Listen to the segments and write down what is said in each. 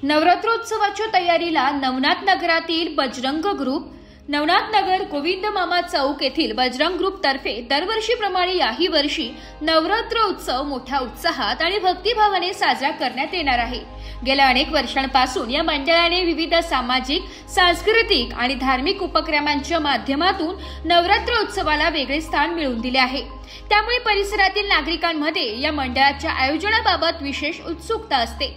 नवरात्रोत्सवाच्या तयारीला नवनाथ नगरातील बजरंग ग्रुप, नवनाथ नगर गोविंद मामा चौक येथील बजरंग ग्रुप तर्फे दरवर्षीप्रमाणे याही वर्षी नवरात्र उत्सव मोठ्या उत्साहात आणि भक्तिभावाने साजरा करण्यात येणार आहे। गेल्या अनेक वर्षांपासून या मंडळाने विविध सामाजिक, सांस्कृतिक आणि धार्मिक उपक्रमांच्या माध्यमातून नवरात्र उत्सवाला वेगळे स्थान मिळवून दिले आहे। त्यामुळे परिसरातील नागरिकांमध्ये या मंडळाच्या आयोजनाबाबत विशेष उत्सुकता असते।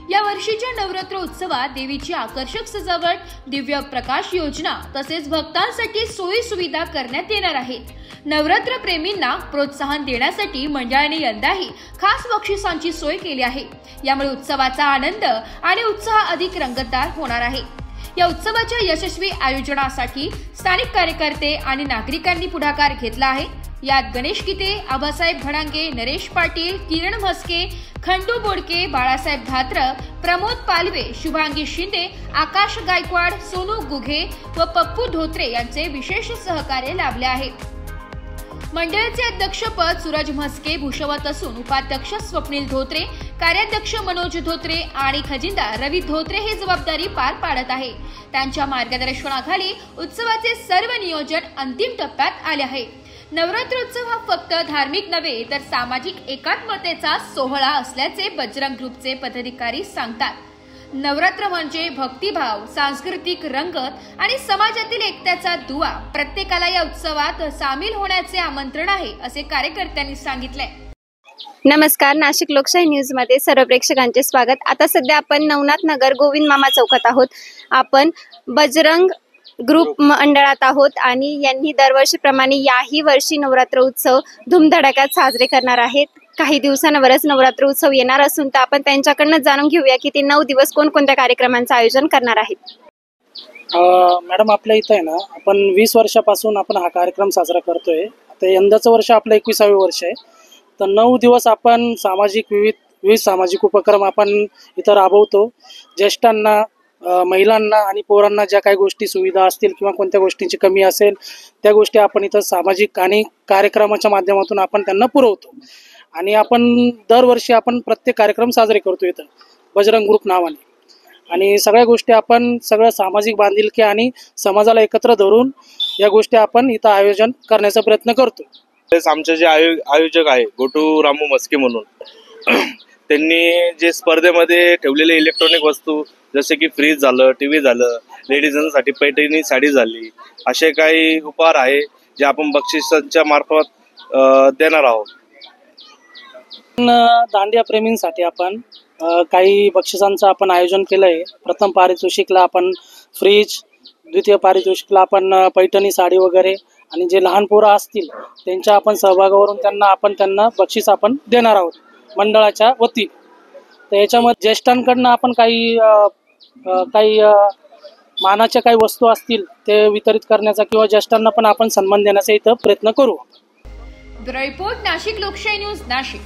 या वर्षीच्या नवरात्र उत्सवात देवीची आकर्षक सजावट, दिव्य प्रकाश योजना तसेच भक्तांसाठी सोयी सुविधा करण्यात येणार आहेत। नवरात्र प्रेमींना प्रोत्साहन देण्यासाठी मंडळाने यंदाही खास बक्षिसांची सोय केली आहे। यामुळे उत्सवाचा आनंद आणि उत्साह अधिक रंगतदार होणार आहे। या उत्सवाच्या यशस्वी आयोजनासाठी स्थानिक कार्यकर्ते आणि नागरिकांनी पुढाकार घेतला आहे। यात गणेश किते, आबासाहेब भडांगे, नरेश पाटील, किरण म्हस्के, खंडू बोडके, बाळासाहेब धात्र, प्रमोद पालवे, शुभांगी शिंदे, आकाश गायकवाड, सोनू गुघे व पप्पू धोत्रे यांचे विशेष सहकार्य लाभले आहे। मंडळाचे अध्यक्षपद सूरज म्हस्के भूषवत असून उपाध्यक्ष स्वप्नील धोत्रे, कार्याध्यक्ष मनोज धोत्रे आणि खजिनदार रवी धोत्रे ही जबाबदारी पार पाडत आहे। त्यांच्या मार्गदर्शनाखाली उत्सवाचे सर्व नियोजन अंतिम टप्प्यात आले आहे। नवरात्रोत्सव हा फक्त धार्मिक नव्हे तर सामाजिक एकात्मतेचा सोहळा असल्याचे बजरंग ग्रुपचे पदाधिकारी सांगतात। नवरात्र म्हणजे भक्तिभाव, सांस्कृतिक रंगत आणि समाजातील एकतेचा दुवा। प्रत्येकाला या उत्सवात सामील होण्याचे आमंत्रण आहे असे कार्यकर्त्यांनी सांगितले। नमस्कार, नाशिक लोकशाही न्यूज मध्ये सर्व प्रेक्षकांचे स्वागत। आता सध्या आपण नवनाथ नगर गोविंद मामा चौकात आहोत। आपण बजरंग ग्रुप मंडळात आहोत आणि यांनी दरवर्षीप्रमाणे याही वर्षी नवरात्र उत्सव धूमधडाक्यात साजरे करणार आहेत। काही दिवसांवरच नवरात्र उत्सव येणार असून तर आपण त्यांच्याकडनं जाणून घेऊया की ते 9 दिवस कोणकोणत्या कार्यक्रमांचं आयोजन करणार आहेत। मॅडम, आपल्या इथं आहे ना, आपण 20 वर्षापासून आपण हा कार्यक्रम साजरा करतोय। आता यंदाचं वर्ष आपलं 21वे वर्ष आहे। तर 9 दिवस आपण विविध सामाजिक उपक्रम आपण इथं राबवतो। ज्येष्ठांना, महिलांना आणि पोरांना ज्या काही गोष्टी सुविधा असतील किंवा कोणत्या गोष्टींची कमी असेल त्या गोष्टी आपण इथं सामाजिक आणि कार्यक्रमाच्या माध्यमातून आपण त्यांना पुरवतो। आणि आपण दरवर्षी आपण प्रत्येक कार्यक्रम साजरे करतो इथं बजरंग ग्रुप नावाने। आणि सगळ्या गोष्टी आपण सगळं सामाजिक बांधिलकी आणि समाजाला एकत्र धरून या गोष्टी आपण इथं आयोजन करण्याचा प्रयत्न करतो। आमचे जे आयोजक आहे गोटू रामू मस्के म्हणून, त्यांनी जे स्पर्धेमध्ये ठेवलेले इलेक्ट्रॉनिक वस्तू जसे की फ्रीज झालं, टीव्ही झालं, लेडीजांसाठी पैठणी साडी झाली, असे काही उपहार आहे जे आपण बक्षिसांच्या मार्फत देणार आहोत। दांडिया प्रेमींसाठी आपण काही बक्षिसांचं आपण आयोजन केलंय। प्रथम पारितोषिकला आपण फ्रीज, द्वितीय पारितोषिकला आपण पैठणी साडी वगैरे, आणि जे लहान पोरं असतील त्यांच्या आपण सहभागावरून त्यांना बक्षीस आपण देणार आहोत मंडळाच्या वतीने। तर याच्यामध्ये ज्येष्ठांकडनं आपण काही मानाच्या काही वस्तू असतील ते वितरित करण्याचा किंवा ज्येष्ठांना पण आपण सन्मान देण्याचा इथं प्रयत्न करू। ब्युरो रिपोर्ट, नाशिक लोकशाही न्यूज, नाशिक।